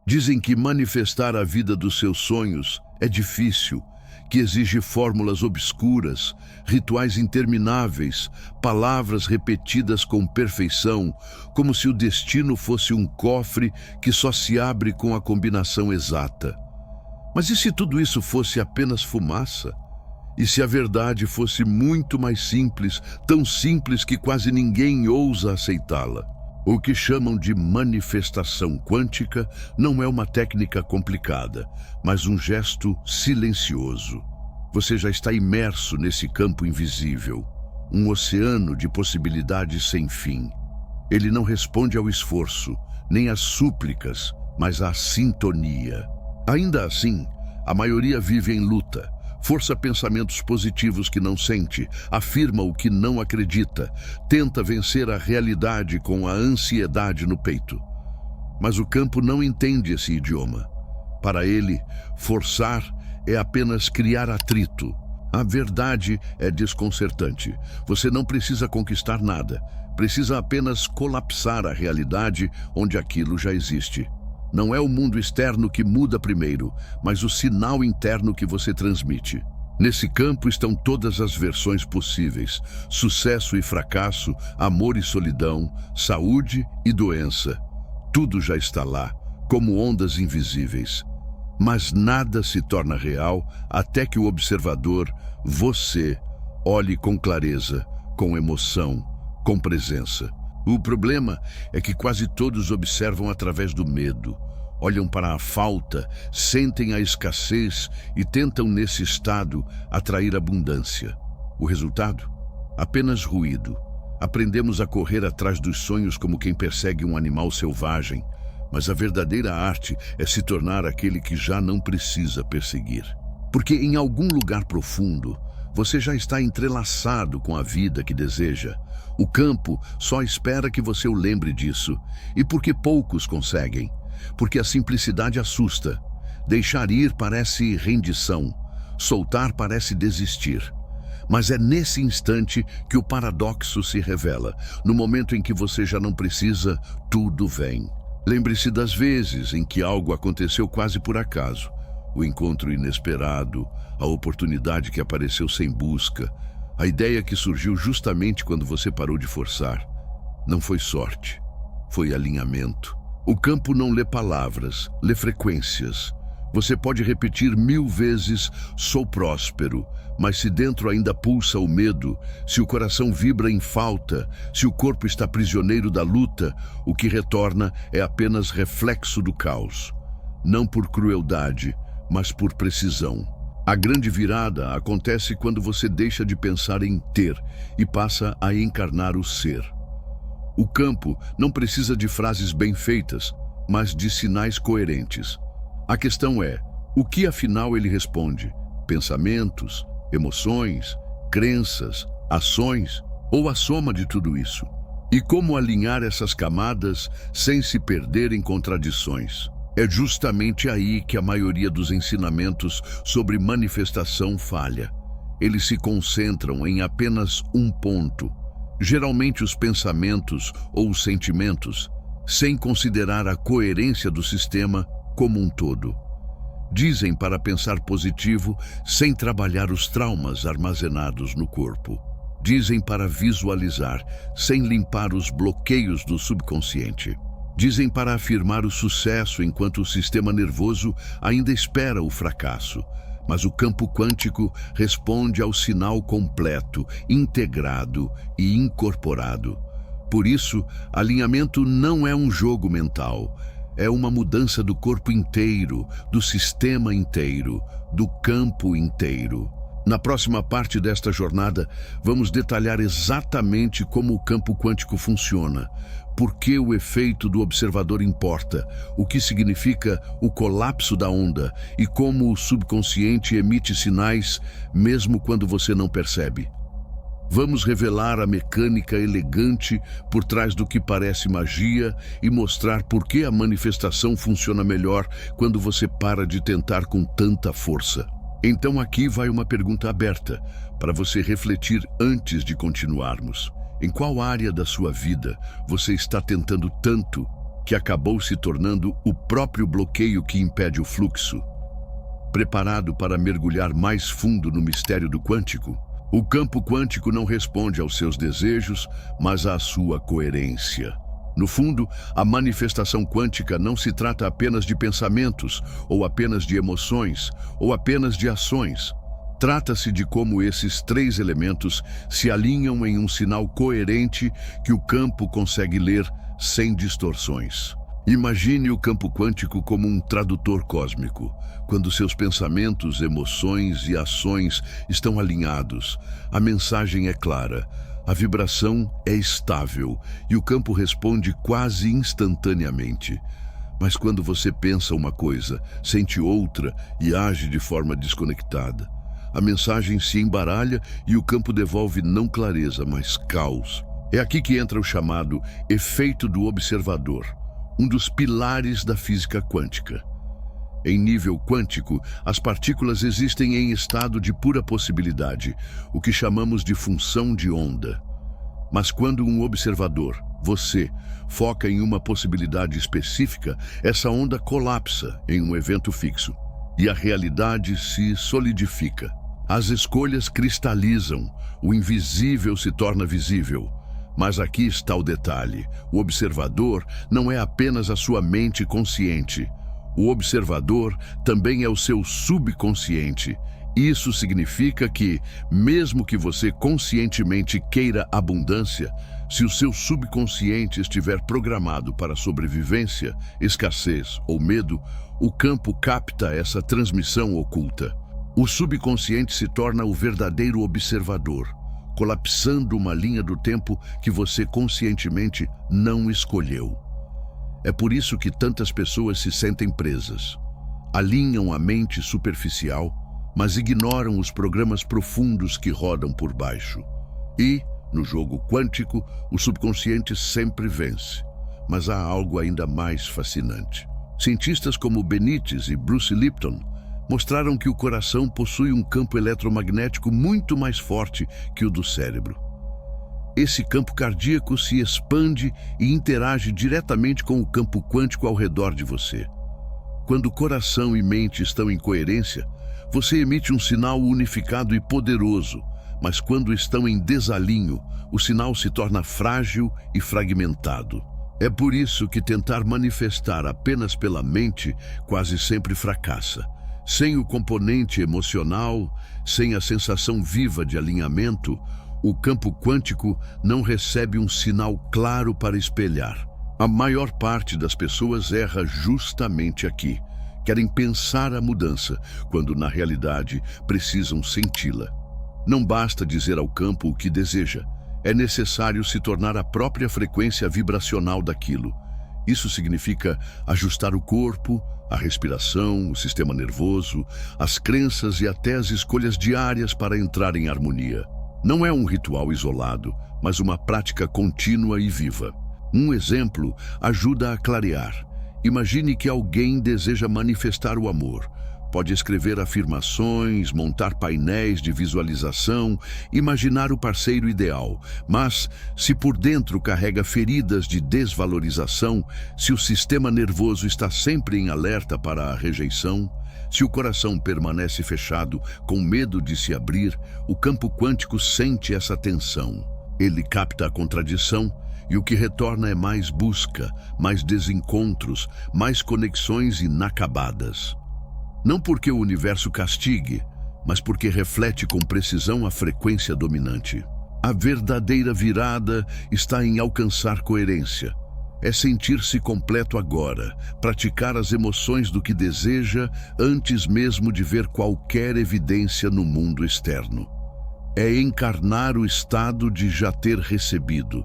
Dizem que manifestar a vida dos seus sonhos é difícil, que exige fórmulas obscuras, rituais intermináveis, palavras repetidas com perfeição, como se o destino fosse um cofre que só se abre com a combinação exata. Mas e se tudo isso fosse apenas fumaça? E se a verdade fosse muito mais simples, tão simples que quase ninguém ousa aceitá-la? O que chamam de manifestação quântica não é uma técnica complicada, mas um gesto silencioso. Você já está imerso nesse campo invisível, um oceano de possibilidades sem fim. Ele não responde ao esforço, nem às súplicas, mas à sintonia. Ainda assim, a maioria vive em luta. Força pensamentos positivos que não sente, afirma o que não acredita, tenta vencer a realidade com a ansiedade no peito. Mas o campo não entende esse idioma. Para ele, forçar é apenas criar atrito. A verdade é desconcertante. Você não precisa conquistar nada, precisa apenas colapsar a realidade onde aquilo já existe. Não é o mundo externo que muda primeiro, mas o sinal interno que você transmite. Nesse campo estão todas as versões possíveis: sucesso e fracasso, amor e solidão, saúde e doença. Tudo já está lá, como ondas invisíveis. Mas nada se torna real até que o observador, você, olhe com clareza, com emoção, com presença. O problema é que quase todos observam através do medo. Olham para a falta, sentem a escassez e tentam, nesse estado, atrair abundância. O resultado? Apenas ruído. Aprendemos a correr atrás dos sonhos como quem persegue um animal selvagem, mas a verdadeira arte é se tornar aquele que já não precisa perseguir. Porque em algum lugar profundo, você já está entrelaçado com a vida que deseja. O campo só espera que você o lembre disso. E por que poucos conseguem? Porque a simplicidade assusta. Deixar ir parece rendição. Soltar parece desistir. Mas é nesse instante que o paradoxo se revela. No momento em que você já não precisa, tudo vem. Lembre-se das vezes em que algo aconteceu quase por acaso. O encontro inesperado, a oportunidade que apareceu sem busca, a ideia que surgiu justamente quando você parou de forçar. Não foi sorte, foi alinhamento. O campo não lê palavras, lê frequências. Você pode repetir 1000 vezes, sou próspero, mas se dentro ainda pulsa o medo, se o coração vibra em falta, se o corpo está prisioneiro da luta, o que retorna é apenas reflexo do caos. Não por crueldade, mas por precisão. A grande virada acontece quando você deixa de pensar em ter e passa a encarnar o ser. O campo não precisa de frases bem feitas, mas de sinais coerentes. A questão é, o que afinal ele responde? Pensamentos, emoções, crenças, ações ou a soma de tudo isso? E como alinhar essas camadas sem se perder em contradições? É justamente aí que a maioria dos ensinamentos sobre manifestação falha. Eles se concentram em apenas um ponto, geralmente os pensamentos ou os sentimentos, sem considerar a coerência do sistema como um todo. Dizem para pensar positivo sem trabalhar os traumas armazenados no corpo. Dizem para visualizar sem limpar os bloqueios do subconsciente. Dizem para afirmar o sucesso enquanto o sistema nervoso ainda espera o fracasso. Mas o campo quântico responde ao sinal completo, integrado e incorporado. Por isso, alinhamento não é um jogo mental. É uma mudança do corpo inteiro, do sistema inteiro, do campo inteiro. Na próxima parte desta jornada, vamos detalhar exatamente como o campo quântico funciona, por que o efeito do observador importa, o que significa o colapso da onda e como o subconsciente emite sinais mesmo quando você não percebe. Vamos revelar a mecânica elegante por trás do que parece magia e mostrar por que a manifestação funciona melhor quando você para de tentar com tanta força. Então aqui vai uma pergunta aberta para você refletir antes de continuarmos. Em qual área da sua vida você está tentando tanto que acabou se tornando o próprio bloqueio que impede o fluxo. Preparado para mergulhar mais fundo no mistério do quântico, o campo quântico não responde aos seus desejos, mas à sua coerência. No fundo, a manifestação quântica não se trata apenas de pensamentos, ou apenas de emoções, ou apenas de ações. Trata-se de como esses três elementos se alinham em um sinal coerente que o campo consegue ler sem distorções. Imagine o campo quântico como um tradutor cósmico. Quando seus pensamentos, emoções e ações estão alinhados, a mensagem é clara, a vibração é estável e o campo responde quase instantaneamente. Mas quando você pensa uma coisa, sente outra e age de forma desconectada, a mensagem se embaralha e o campo devolve não clareza, mas caos. É aqui que entra o chamado efeito do observador, um dos pilares da física quântica. Em nível quântico, as partículas existem em estado de pura possibilidade, o que chamamos de função de onda. Mas quando um observador, você, foca em uma possibilidade específica, essa onda colapsa em um evento fixo e a realidade se solidifica. As escolhas cristalizam, o invisível se torna visível. Mas aqui está o detalhe: o observador não é apenas a sua mente consciente. O observador também é o seu subconsciente. Isso significa que, mesmo que você conscientemente queira abundância, se o seu subconsciente estiver programado para sobrevivência, escassez ou medo, o campo capta essa transmissão oculta. O subconsciente se torna o verdadeiro observador, colapsando uma linha do tempo que você conscientemente não escolheu. É por isso que tantas pessoas se sentem presas. Alinham a mente superficial, mas ignoram os programas profundos que rodam por baixo. E, no jogo quântico, o subconsciente sempre vence. Mas há algo ainda mais fascinante. Cientistas como Benitez e Bruce Lipton mostraram que o coração possui um campo eletromagnético muito mais forte que o do cérebro. Esse campo cardíaco se expande e interage diretamente com o campo quântico ao redor de você. Quando coração e mente estão em coerência, você emite um sinal unificado e poderoso, mas quando estão em desalinho, o sinal se torna frágil e fragmentado. É por isso que tentar manifestar apenas pela mente quase sempre fracassa. Sem o componente emocional, sem a sensação viva de alinhamento, o campo quântico não recebe um sinal claro para espelhar. A maior parte das pessoas erra justamente aqui. Querem pensar a mudança, quando na realidade precisam senti-la. Não basta dizer ao campo o que deseja. É necessário se tornar a própria frequência vibracional daquilo. Isso significa ajustar o corpo, a respiração, o sistema nervoso, as crenças e até as escolhas diárias para entrar em harmonia. Não é um ritual isolado, mas uma prática contínua e viva. Um exemplo ajuda a clarear. Imagine que alguém deseja manifestar o amor. Pode escrever afirmações, montar painéis de visualização, imaginar o parceiro ideal. Mas, se por dentro carrega feridas de desvalorização, se o sistema nervoso está sempre em alerta para a rejeição, se o coração permanece fechado, com medo de se abrir, o campo quântico sente essa tensão. Ele capta a contradição e o que retorna é mais busca, mais desencontros, mais conexões inacabadas. Não porque o universo castigue, mas porque reflete com precisão a frequência dominante. A verdadeira virada está em alcançar coerência. É sentir-se completo agora, praticar as emoções do que deseja antes mesmo de ver qualquer evidência no mundo externo. É encarnar o estado de já ter recebido,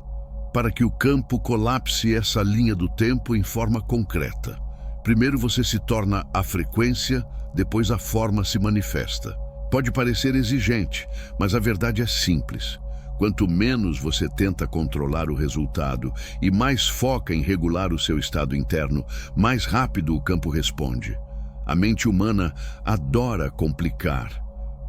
para que o campo colapse essa linha do tempo em forma concreta. Primeiro você se torna a frequência, depois a forma se manifesta. Pode parecer exigente, mas a verdade é simples. Quanto menos você tenta controlar o resultado e mais foca em regular o seu estado interno, mais rápido o campo responde. A mente humana adora complicar.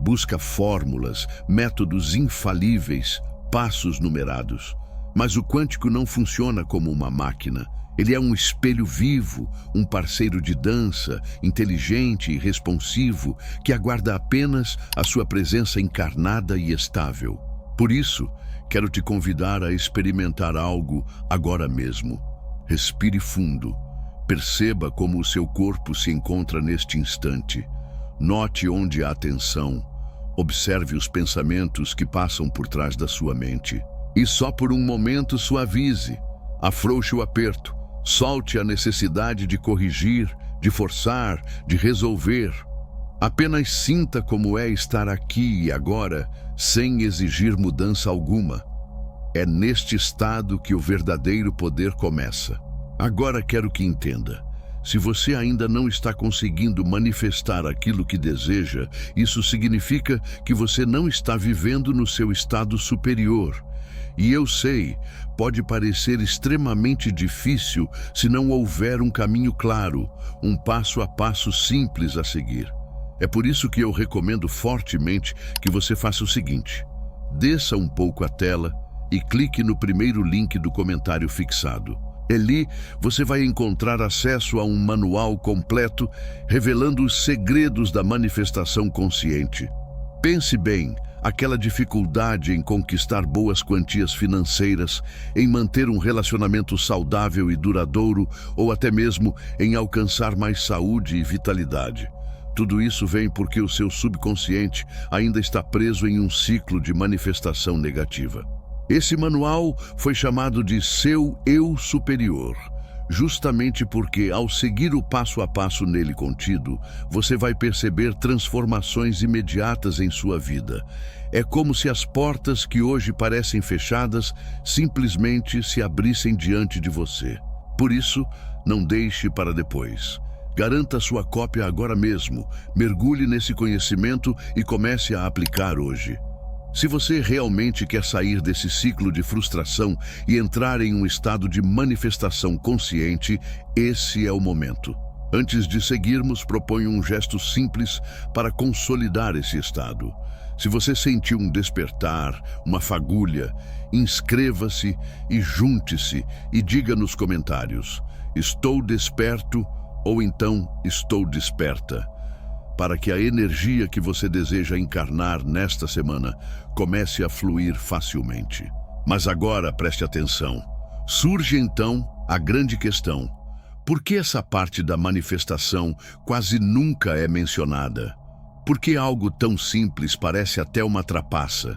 Busca fórmulas, métodos infalíveis, passos numerados. Mas o quântico não funciona como uma máquina. Ele é um espelho vivo, um parceiro de dança, inteligente e responsivo, que aguarda apenas a sua presença encarnada e estável. Por isso, quero te convidar a experimentar algo agora mesmo. Respire fundo. Perceba como o seu corpo se encontra neste instante. Note onde há tensão. Observe os pensamentos que passam por trás da sua mente. E só por um momento suavize. Afrouxe o aperto. Solte a necessidade de corrigir, de forçar, de resolver. Apenas sinta como é estar aqui e agora, sem exigir mudança alguma. É neste estado que o verdadeiro poder começa. Agora quero que entenda. Se você ainda não está conseguindo manifestar aquilo que deseja, isso significa que você não está vivendo no seu estado superior. E eu sei, pode parecer extremamente difícil se não houver um caminho claro, um passo a passo simples a seguir. É por isso que eu recomendo fortemente que você faça o seguinte: desça um pouco a tela e clique no primeiro link do comentário fixado. Ali, você vai encontrar acesso a um manual completo revelando os segredos da manifestação consciente. Pense bem, aquela dificuldade em conquistar boas quantias financeiras, em manter um relacionamento saudável e duradouro, ou até mesmo em alcançar mais saúde e vitalidade. Tudo isso vem porque o seu subconsciente ainda está preso em um ciclo de manifestação negativa. Esse manual foi chamado de Seu Eu Superior, justamente porque, ao seguir o passo a passo nele contido, você vai perceber transformações imediatas em sua vida. É como se as portas que hoje parecem fechadas simplesmente se abrissem diante de você. Por isso, não deixe para depois. Garanta sua cópia agora mesmo, mergulhe nesse conhecimento e comece a aplicar hoje. Se você realmente quer sair desse ciclo de frustração e entrar em um estado de manifestação consciente, esse é o momento. Antes de seguirmos, proponho um gesto simples para consolidar esse estado. Se você sentiu um despertar, uma fagulha, inscreva-se e junte-se e diga nos comentários: estou desperto ou então estou desperta, para que a energia que você deseja encarnar nesta semana comece a fluir facilmente. Mas agora preste atenção. Surge então a grande questão: por que essa parte da manifestação quase nunca é mencionada? Por que algo tão simples parece até uma trapaça?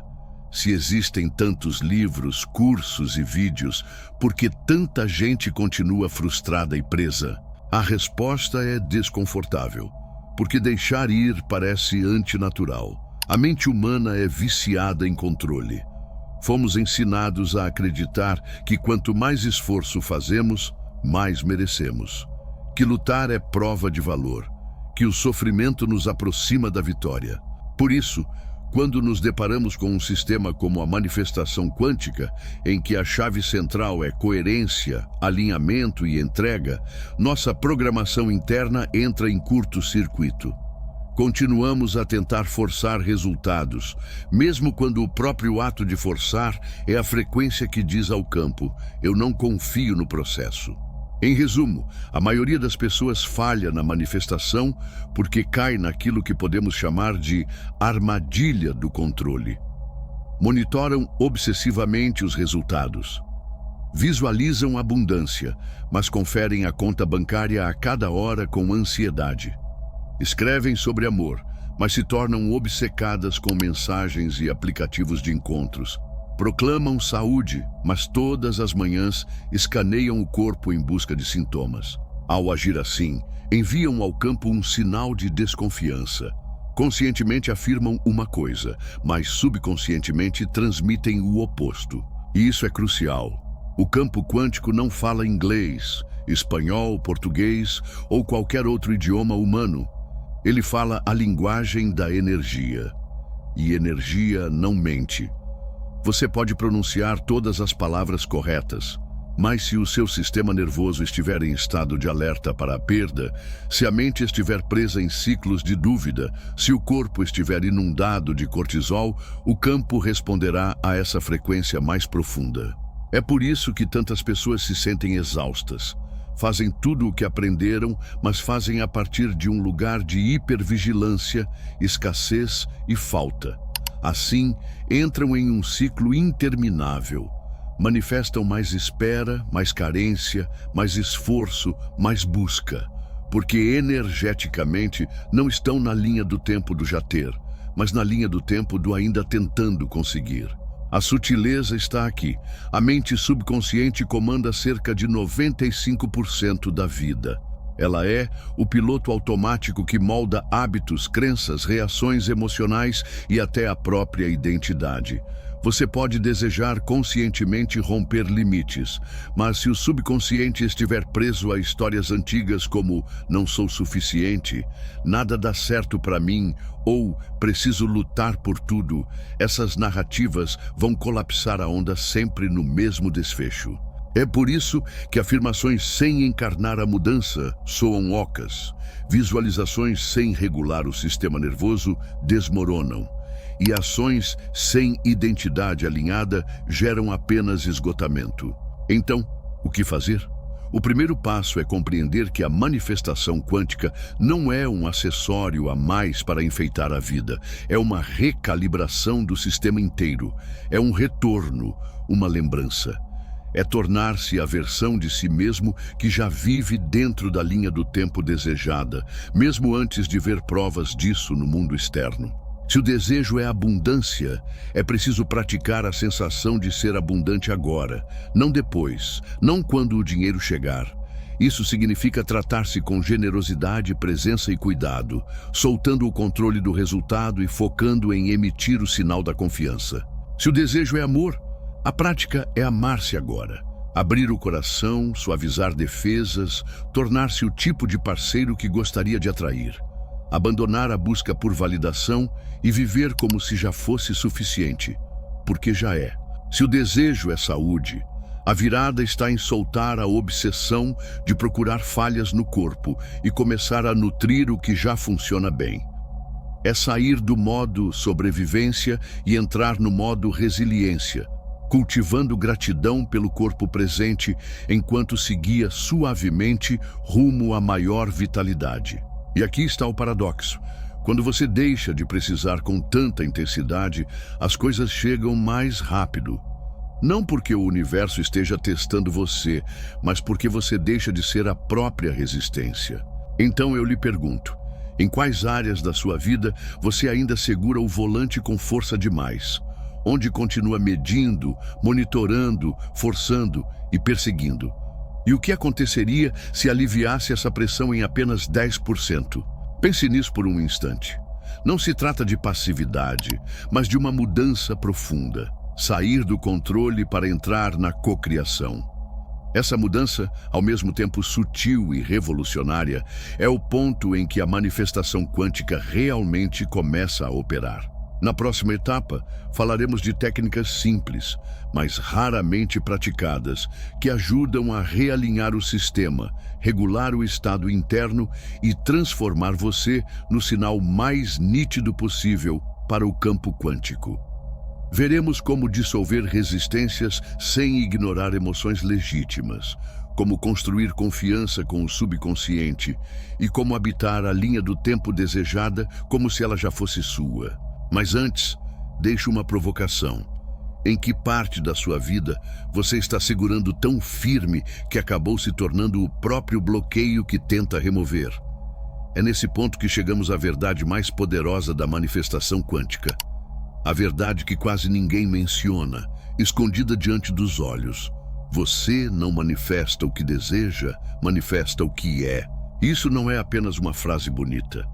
Se existem tantos livros, cursos e vídeos, por que tanta gente continua frustrada e presa? A resposta é desconfortável. Porque deixar ir parece antinatural. A mente humana é viciada em controle. Fomos ensinados a acreditar que quanto mais esforço fazemos, mais merecemos. Que lutar é prova de valor. Que o sofrimento nos aproxima da vitória. Por isso, quando nos deparamos com um sistema como a manifestação quântica, em que a chave central é coerência, alinhamento e entrega, nossa programação interna entra em curto-circuito. Continuamos a tentar forçar resultados, mesmo quando o próprio ato de forçar é a frequência que diz ao campo: eu não confio no processo. Em resumo, a maioria das pessoas falha na manifestação porque cai naquilo que podemos chamar de armadilha do controle. Monitoram obsessivamente os resultados. Visualizam abundância, mas conferem a conta bancária a cada hora com ansiedade. Escrevem sobre amor, mas se tornam obcecadas com mensagens e aplicativos de encontros. Proclamam saúde, mas todas as manhãs escaneiam o corpo em busca de sintomas. Ao agir assim, enviam ao campo um sinal de desconfiança. Conscientemente afirmam uma coisa, mas subconscientemente transmitem o oposto. E isso é crucial. O campo quântico não fala inglês, espanhol, português ou qualquer outro idioma humano. Ele fala a linguagem da energia. E energia não mente. Você pode pronunciar todas as palavras corretas, mas se o seu sistema nervoso estiver em estado de alerta para a perda, se a mente estiver presa em ciclos de dúvida, se o corpo estiver inundado de cortisol, o campo responderá a essa frequência mais profunda. É por isso que tantas pessoas se sentem exaustas. Fazem tudo o que aprenderam, mas fazem a partir de um lugar de hipervigilância, escassez e falta. Assim, entram em um ciclo interminável. Manifestam mais espera, mais carência, mais esforço, mais busca. Porque energeticamente não estão na linha do tempo do já ter, mas na linha do tempo do ainda tentando conseguir. A sutileza está aqui. A mente subconsciente comanda cerca de 95% da vida. Ela é o piloto automático que molda hábitos, crenças, reações emocionais e até a própria identidade. Você pode desejar conscientemente romper limites, mas se o subconsciente estiver preso a histórias antigas como "não sou suficiente", "nada dá certo para mim" ou "preciso lutar por tudo", essas narrativas vão colapsar a onda sempre no mesmo desfecho. É por isso que afirmações sem encarnar a mudança soam ocas. Visualizações sem regular o sistema nervoso desmoronam. E ações sem identidade alinhada geram apenas esgotamento. Então, o que fazer? O primeiro passo é compreender que a manifestação quântica não é um acessório a mais para enfeitar a vida. É uma recalibração do sistema inteiro. É um retorno, uma lembrança. É tornar-se a versão de si mesmo que já vive dentro da linha do tempo desejada, mesmo antes de ver provas disso no mundo externo. Se o desejo é abundância, é preciso praticar a sensação de ser abundante agora, não depois, não quando o dinheiro chegar. Isso significa tratar-se com generosidade, presença e cuidado, soltando o controle do resultado e focando em emitir o sinal da confiança. Se o desejo é amor, a prática é amar-se agora. Abrir o coração, suavizar defesas, tornar-se o tipo de parceiro que gostaria de atrair. Abandonar a busca por validação e viver como se já fosse suficiente, porque já é. Se o desejo é saúde, a virada está em soltar a obsessão de procurar falhas no corpo e começar a nutrir o que já funciona bem. É sair do modo sobrevivência e entrar no modo resiliência, cultivando gratidão pelo corpo presente enquanto se guia suavemente rumo à maior vitalidade. E aqui está o paradoxo. Quando você deixa de precisar com tanta intensidade, as coisas chegam mais rápido. Não porque o universo esteja testando você, mas porque você deixa de ser a própria resistência. Então eu lhe pergunto, em quais áreas da sua vida você ainda segura o volante com força demais? Onde continua medindo, monitorando, forçando e perseguindo? E o que aconteceria se aliviasse essa pressão em apenas 10%? Pense nisso por um instante. Não se trata de passividade, mas de uma mudança profunda. Sair do controle para entrar na cocriação. Essa mudança, ao mesmo tempo sutil e revolucionária, é o ponto em que a manifestação quântica realmente começa a operar. Na próxima etapa, falaremos de técnicas simples, mas raramente praticadas, que ajudam a realinhar o sistema, regular o estado interno e transformar você no sinal mais nítido possível para o campo quântico. Veremos como dissolver resistências sem ignorar emoções legítimas, como construir confiança com o subconsciente e como habitar a linha do tempo desejada como se ela já fosse sua. Mas antes, deixo uma provocação. Em que parte da sua vida você está segurando tão firme que acabou se tornando o próprio bloqueio que tenta remover? É nesse ponto que chegamos à verdade mais poderosa da manifestação quântica. A verdade que quase ninguém menciona, escondida diante dos olhos. Você não manifesta o que deseja, manifesta o que é. Isso não é apenas uma frase bonita.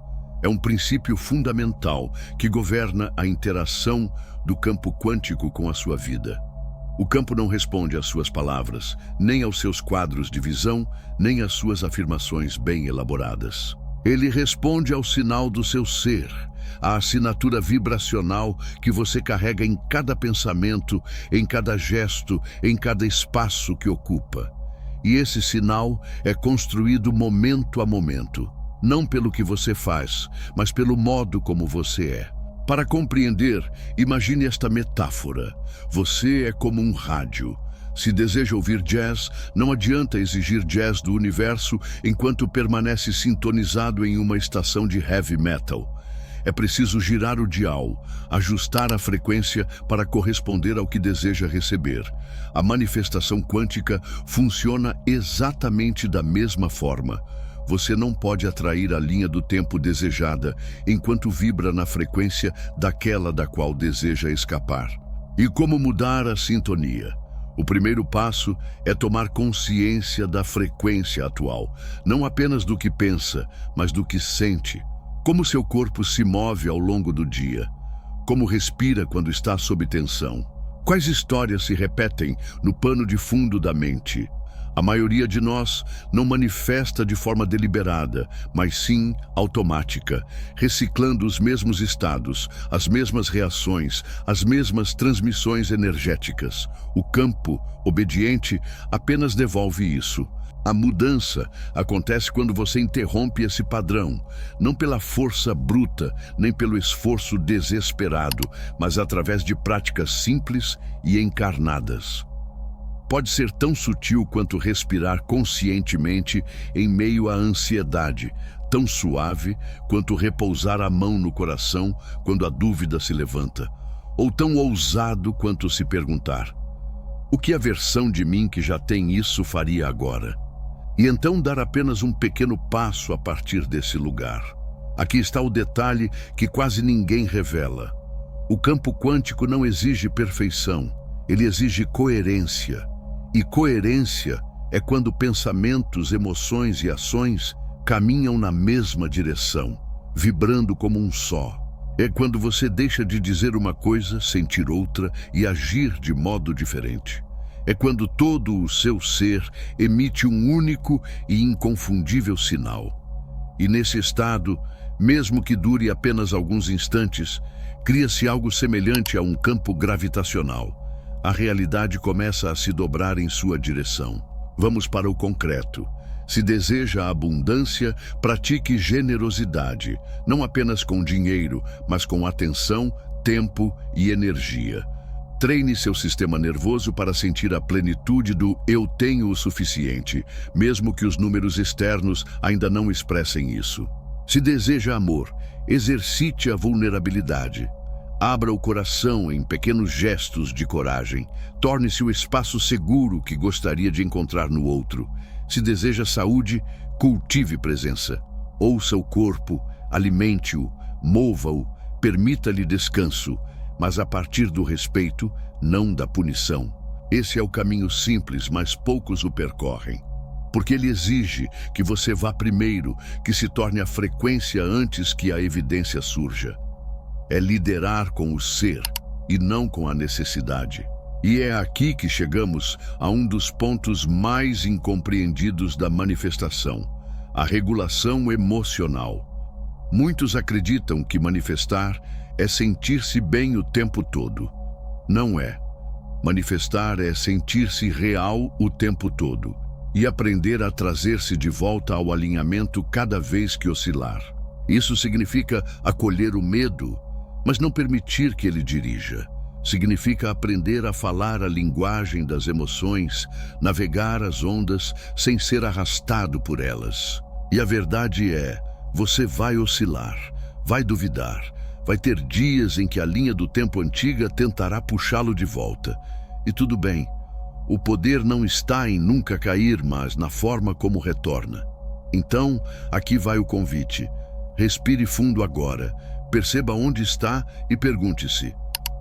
É um princípio fundamental que governa a interação do campo quântico com a sua vida. O campo não responde às suas palavras, nem aos seus quadros de visão, nem às suas afirmações bem elaboradas. Ele responde ao sinal do seu ser, à assinatura vibracional que você carrega em cada pensamento, em cada gesto, em cada espaço que ocupa. E esse sinal é construído momento a momento. Não pelo que você faz, mas pelo modo como você é. Para compreender, imagine esta metáfora. Você é como um rádio. Se deseja ouvir jazz, não adianta exigir jazz do universo enquanto permanece sintonizado em uma estação de heavy metal. É preciso girar o dial, ajustar a frequência para corresponder ao que deseja receber. A manifestação quântica funciona exatamente da mesma forma. Você não pode atrair a linha do tempo desejada enquanto vibra na frequência daquela da qual deseja escapar. E como mudar a sintonia? O primeiro passo é tomar consciência da frequência atual, não apenas do que pensa, mas do que sente. Como seu corpo se move ao longo do dia? Como respira quando está sob tensão? Quais histórias se repetem no pano de fundo da mente? A maioria de nós não manifesta de forma deliberada, mas sim automática, reciclando os mesmos estados, as mesmas reações, as mesmas transmissões energéticas. O campo, obediente, apenas devolve isso. A mudança acontece quando você interrompe esse padrão, não pela força bruta, nem pelo esforço desesperado, mas através de práticas simples e encarnadas. Pode ser tão sutil quanto respirar conscientemente em meio à ansiedade, tão suave quanto repousar a mão no coração quando a dúvida se levanta, ou tão ousado quanto se perguntar: o que a versão de mim que já tem isso faria agora? E então dar apenas um pequeno passo a partir desse lugar. Aqui está o detalhe que quase ninguém revela. O campo quântico não exige perfeição, ele exige coerência. E coerência é quando pensamentos, emoções e ações caminham na mesma direção, vibrando como um só. É quando você deixa de dizer uma coisa, sentir outra e agir de modo diferente. É quando todo o seu ser emite um único e inconfundível sinal. E nesse estado, mesmo que dure apenas alguns instantes, cria-se algo semelhante a um campo gravitacional. A realidade começa a se dobrar em sua direção. Vamos para o concreto. Se deseja abundância, pratique generosidade, não apenas com dinheiro, mas com atenção, tempo e energia. Treine seu sistema nervoso para sentir a plenitude do "eu tenho o suficiente", mesmo que os números externos ainda não expressem isso. Se deseja amor, exercite a vulnerabilidade. Abra o coração em pequenos gestos de coragem. Torne-se o espaço seguro que gostaria de encontrar no outro. Se deseja saúde, cultive presença. Ouça o corpo, alimente-o, mova-o, permita-lhe descanso, mas a partir do respeito, não da punição. Esse é o caminho simples, mas poucos o percorrem. Porque ele exige que você vá primeiro, que se torne a frequência antes que a evidência surja. É liderar com o ser e não com a necessidade. E é aqui que chegamos a um dos pontos mais incompreendidos da manifestação: a regulação emocional. Muitos acreditam que manifestar é sentir-se bem o tempo todo. Não é. Manifestar é sentir-se real o tempo todo e aprender a trazer-se de volta ao alinhamento cada vez que oscilar. Isso significa acolher o medo, mas não permitir que ele dirija. Significa aprender a falar a linguagem das emoções, navegar as ondas sem ser arrastado por elas. E a verdade é, você vai oscilar, vai duvidar, vai ter dias em que a linha do tempo antiga tentará puxá-lo de volta. E tudo bem, o poder não está em nunca cair, mas na forma como retorna. Então, aqui vai o convite. Respire fundo agora, perceba onde está e pergunte-se: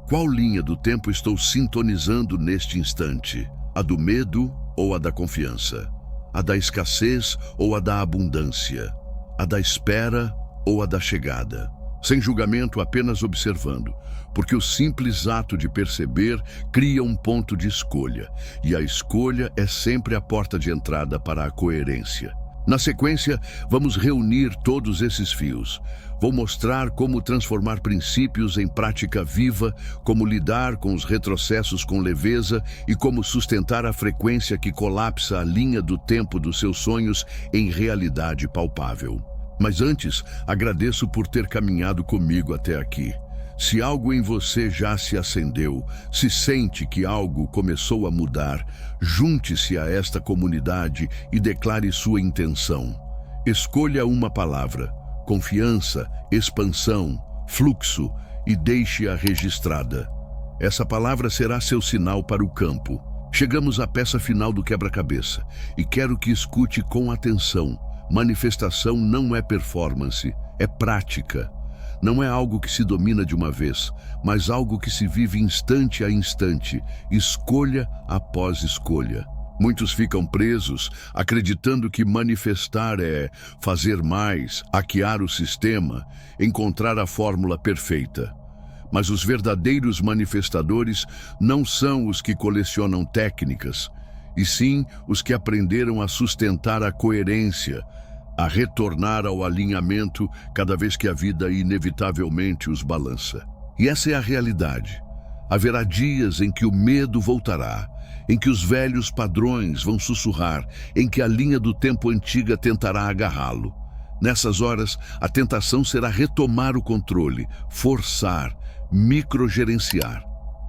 qual linha do tempo estou sintonizando neste instante? A do medo ou a da confiança? A da escassez ou a da abundância? A da espera ou a da chegada? Sem julgamento, apenas observando, porque o simples ato de perceber cria um ponto de escolha, e a escolha é sempre a porta de entrada para a coerência. Na sequência, vamos reunir todos esses fios. Vou mostrar como transformar princípios em prática viva, como lidar com os retrocessos com leveza e como sustentar a frequência que colapsa a linha do tempo dos seus sonhos em realidade palpável. Mas antes, agradeço por ter caminhado comigo até aqui. Se algo em você já se acendeu, se sente que algo começou a mudar, junte-se a esta comunidade e declare sua intenção. Escolha uma palavra: confiança, expansão, fluxo, e deixe-a registrada. Essa palavra será seu sinal para o campo. Chegamos à peça final do quebra-cabeça e quero que escute com atenção. Manifestação não é performance, é prática. Não é algo que se domina de uma vez, mas algo que se vive instante a instante, escolha após escolha. Muitos ficam presos, acreditando que manifestar é fazer mais, hackear o sistema, encontrar a fórmula perfeita. Mas os verdadeiros manifestadores não são os que colecionam técnicas, e sim os que aprenderam a sustentar a coerência, a retornar ao alinhamento cada vez que a vida inevitavelmente os balança. E essa é a realidade. Haverá dias em que o medo voltará, em que os velhos padrões vão sussurrar, em que a linha do tempo antiga tentará agarrá-lo. Nessas horas, a tentação será retomar o controle, forçar, microgerenciar.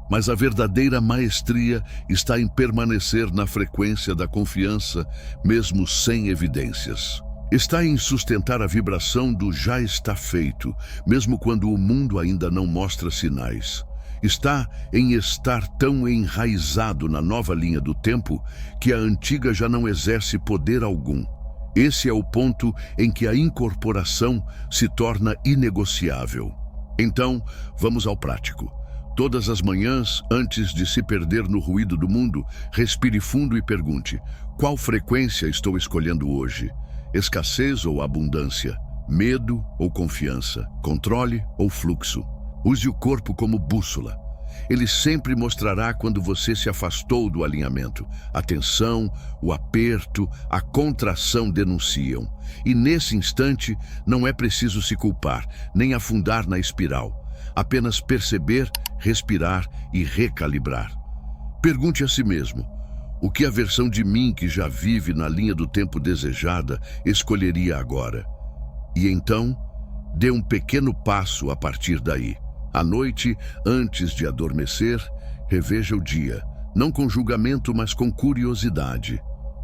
Mas a verdadeira maestria está em permanecer na frequência da confiança, mesmo sem evidências. Está em sustentar a vibração do já está feito, mesmo quando o mundo ainda não mostra sinais. Está em estar tão enraizado na nova linha do tempo que a antiga já não exerce poder algum. Esse é o ponto em que a incorporação se torna inegociável. Então, vamos ao prático. Todas as manhãs, antes de se perder no ruído do mundo, respire fundo e pergunte: qual frequência estou escolhendo hoje? Escassez ou abundância? Medo ou confiança? Controle ou fluxo? Use o corpo como bússola. Ele sempre mostrará quando você se afastou do alinhamento. A tensão, o aperto, a contração denunciam. E nesse instante, não é preciso se culpar, nem afundar na espiral. Apenas perceber, respirar e recalibrar. Pergunte a si mesmo: o que a versão de mim que já vive na linha do tempo desejada escolheria agora? E então, dê um pequeno passo a partir daí. À noite, antes de adormecer, reveja o dia, não com julgamento, mas com curiosidade.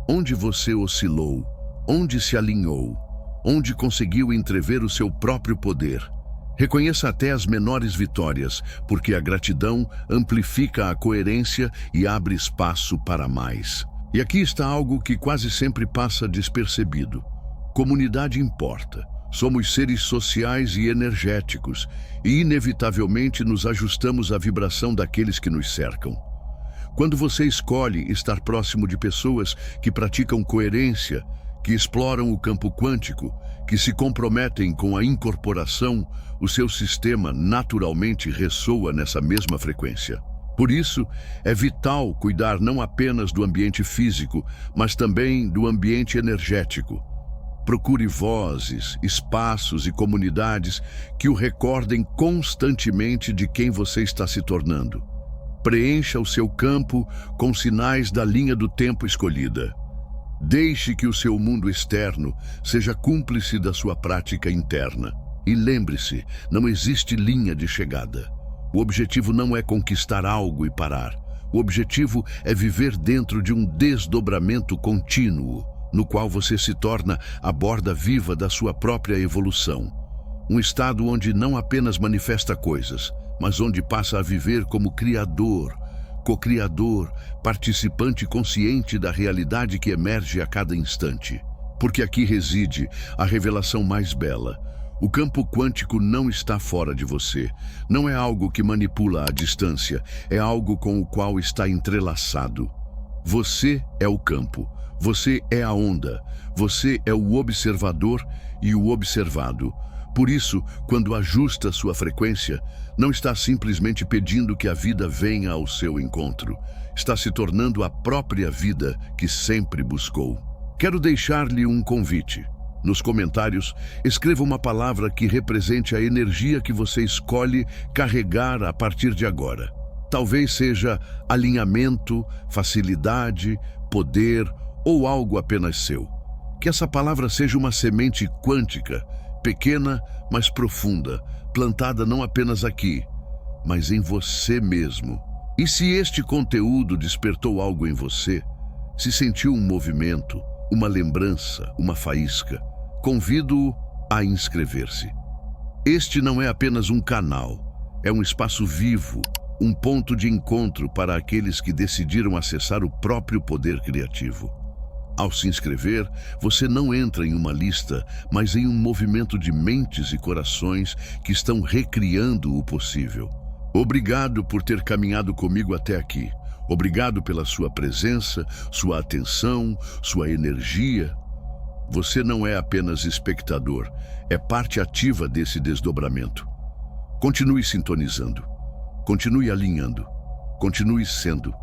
Onde você oscilou? Onde se alinhou? Onde conseguiu entrever o seu próprio poder? Reconheça até as menores vitórias, porque a gratidão amplifica a coerência e abre espaço para mais. E aqui está algo que quase sempre passa despercebido. Comunidade importa. Somos seres sociais e energéticos, e inevitavelmente nos ajustamos à vibração daqueles que nos cercam. Quando você escolhe estar próximo de pessoas que praticam coerência, que exploram o campo quântico, que se comprometem com a incorporação, o seu sistema naturalmente ressoa nessa mesma frequência. Por isso, é vital cuidar não apenas do ambiente físico, mas também do ambiente energético. Procure vozes, espaços e comunidades que o recordem constantemente de quem você está se tornando. Preencha o seu campo com sinais da linha do tempo escolhida. Deixe que o seu mundo externo seja cúmplice da sua prática interna. E lembre-se, não existe linha de chegada. O objetivo não é conquistar algo e parar. O objetivo é viver dentro de um desdobramento contínuo, no qual você se torna a borda viva da sua própria evolução. Um estado onde não apenas manifesta coisas, mas onde passa a viver como criador, co-criador, participante consciente da realidade que emerge a cada instante. Porque aqui reside a revelação mais bela. O campo quântico não está fora de você. Não é algo que manipula a distância, é algo com o qual está entrelaçado. Você é o campo, você é a onda, você é o observador e o observado. Por isso, quando ajusta sua frequência, não está simplesmente pedindo que a vida venha ao seu encontro. Está se tornando a própria vida que sempre buscou. Quero deixar-lhe um convite. Nos comentários, escreva uma palavra que represente a energia que você escolhe carregar a partir de agora. Talvez seja alinhamento, facilidade, poder ou algo apenas seu. Que essa palavra seja uma semente quântica, pequena, mas profunda, plantada não apenas aqui, mas em você mesmo. E se este conteúdo despertou algo em você, se sentiu um movimento, uma lembrança, uma faísca, convido-o a inscrever-se. Este não é apenas um canal, é um espaço vivo, um ponto de encontro para aqueles que decidiram acessar o próprio poder criativo. Ao se inscrever, você não entra em uma lista, mas em um movimento de mentes e corações que estão recriando o possível. Obrigado por ter caminhado comigo até aqui. Obrigado pela sua presença, sua atenção, sua energia. Você não é apenas espectador, é parte ativa desse desdobramento. Continue sintonizando, continue alinhando, continue sendo.